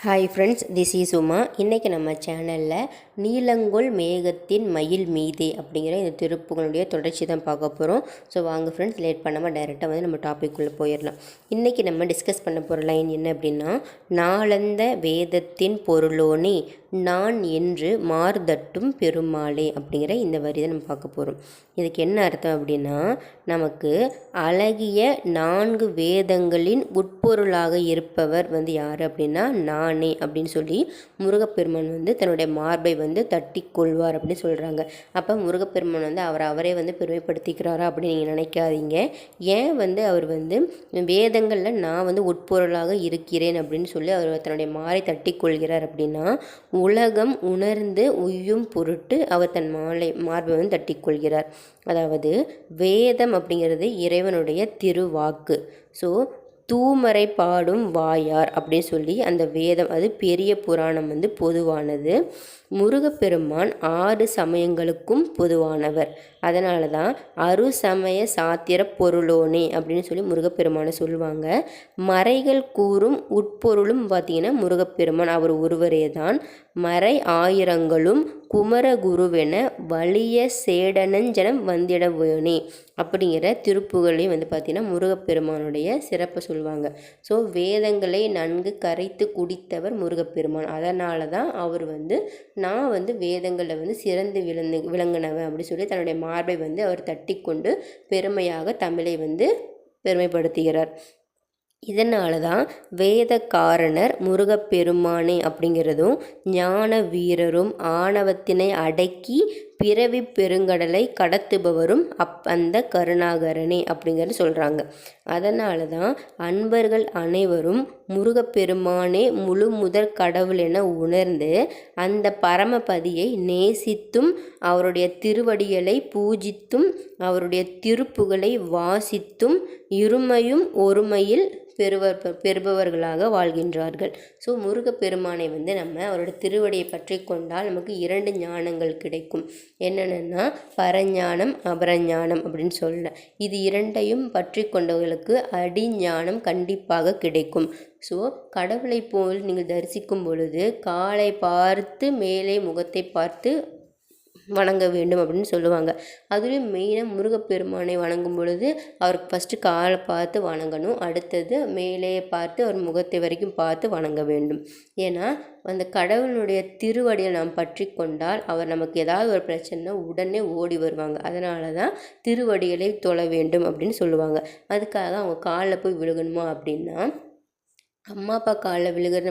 Hi friends, this is Uma. இன்றைக்கி நம்ம சேனலில் நீலங்கொள் மேகத்தின் மயில் மீதே அப்படிங்கிற இந்த திருப்புகளுடைய தொடர்ச்சி தான் பார்க்க போகிறோம். ஸோ வாங்க ஃப்ரெண்ட்ஸ், லேட் பண்ணாமல் டைரெக்டாக வந்து நம்ம டாபிக்குள்ளே போயிடலாம். இன்றைக்கி நம்ம டிஸ்கஸ் பண்ண போகிற லைன் என்ன அப்படின்னா, நாளந்த வேதத்தின் பொருளோனே நான் என்று மார்தட்டும் பெருமாளே அப்படிங்கிற இந்த வரி தான் நம்ம பார்க்க போகிறோம். இதுக்கு என்ன அர்த்தம் அப்படின்னா, நமக்கு அழகிய 4 வேதங்களின் உட்பொருளாக இருப்பவர் வந்து யார் அப்படின்னா நானே அப்படின்னு சொல்லி முருகப்பெருமான் வந்து தன்னுடைய மார்பை வந்து தட்டி கொள்வார் அப்படின்னு சொல்கிறாங்க. அப்போ முருகப்பெருமான் வந்து அவரே வந்து பெருமைப்படுத்திக்கிறாரா அப்படின்னு நீங்கள் நினைக்காதீங்க. ஏன் வந்து அவர் வந்து வேதங்களில் நான் வந்து உட்பொருளாக இருக்கிறேன் அப்படின்னு சொல்லி அவர் தன்னுடைய மாரை தட்டி கொள்கிறார் அப்படின்னா, உலகம் உணர்ந்து உய்யும் பொருட்டு அவர் தன் மார்பை வந்து தட்டி கொள்கிறார். அதாவது வேதம் அப்படிங்கிறது இறைவனுடைய திருவாக்கு. ஸோ தூமறை பாடும் வாயார் அப்படின்னு சொல்லி அந்த வேதம், அது பெரிய புராணம் வந்து பொதுவானது. முருகப்பெருமான் 6 சமயங்களுக்கும் பொதுவானவர். அதனால தான் அருசமய சாத்திர பொருளோனே அப்படின்னு சொல்லி முருகப்பெருமானை சொல்லுவாங்க. மறைகள் கூறும் உட்பொருளும் பார்த்திங்கன்னா முருகப்பெருமான் அவர் ஒருவரே தான். மறை ஆயிரங்களும் குமரகுருவென வலிய சேடனஞ்சனம் வந்திட வேணே அப்படிங்கிற திருப்புகளையும் வந்து பார்த்திங்கன்னா முருகப்பெருமானுடைய சிறப்பை சொல்லுவாங்க. ஸோ வேதங்களை நன்கு கரைத்து குடித்தவர் முருகப்பெருமான். அதனால தான் அவர் வந்து நான் வந்து வேதங்களில் வந்து சிறந்து விளங்கினவன் அப்படி சொல்லி தன்னுடைய மார்பை வந்து அவர் தட்டி கொண்டு பெருமையாக தமிழை வந்து பெருமைப்படுத்துகிறார். இதனால தான் வேதக்காரணர் முருகப்பெருமானே அப்படிங்கிறதும், ஞான வீரரும் ஆணவத்தினை அடக்கி பிறவி பெருங்கடலை கடத்துபவரும் அந்த கருணாகரனே அப்படிங்கிறது சொல்கிறாங்க. அதனால தான் அன்பர்கள் அனைவரும் முருகப்பெருமானே முழு முதற் கடவுள் என உணர்ந்து அந்த பரமபதியை நேசித்தும் அவருடைய திருவடிகளை பூஜித்தும் அவருடைய திருப்புகளை வாசித்தும் இருமையும் ஒருமையில் பெறுபவர்களாக வாழ்கின்றார்கள். ஸோ முருகப்பெருமானை வந்து நம்ம அவரோட திருவடியை பற்றி கொண்டால் நமக்கு 2 ஞானங்கள் கிடைக்கும். என்னென்னா பரஞானம், அபரஞானம் அப்படின்னு சொல்ல, இது 2ஐயும் பற்றி கொண்டவர்களுக்கு அடிஞானம் கண்டிப்பாக கிடைக்கும். ஸோ கடவுளை போல் நீங்கள் தரிசிக்கும் பொழுது காலை பார்த்து மேலே முகத்தை பார்த்து வணங்க வேண்டும் அப்படின்னு சொல்லுவாங்க. அதுலேயும் மெயினாக முருகப்பெருமானை வணங்கும் பொழுது அவருக்கு ஃபஸ்ட்டு காலை பார்த்து வணங்கணும். அடுத்தது மேலே பார்த்து அவர் முகத்தை வரைக்கும் பார்த்து வணங்க வேண்டும். ஏன்னா அந்த கடவுளுடைய திருவடியை நாம் பற்றி கொண்டால் அவர் நமக்கு ஏதாவது ஒரு பிரச்சனை உடனே ஓடி வருவாங்க. அதனால தான் திருவடிகளை தொழ வேண்டும் அப்படின்னு சொல்லுவாங்க. அதுக்காக அவங்க காலில் போய் விழுகணுமா அப்படின்னா, அம்மா அப்பா காலில் விழுகிற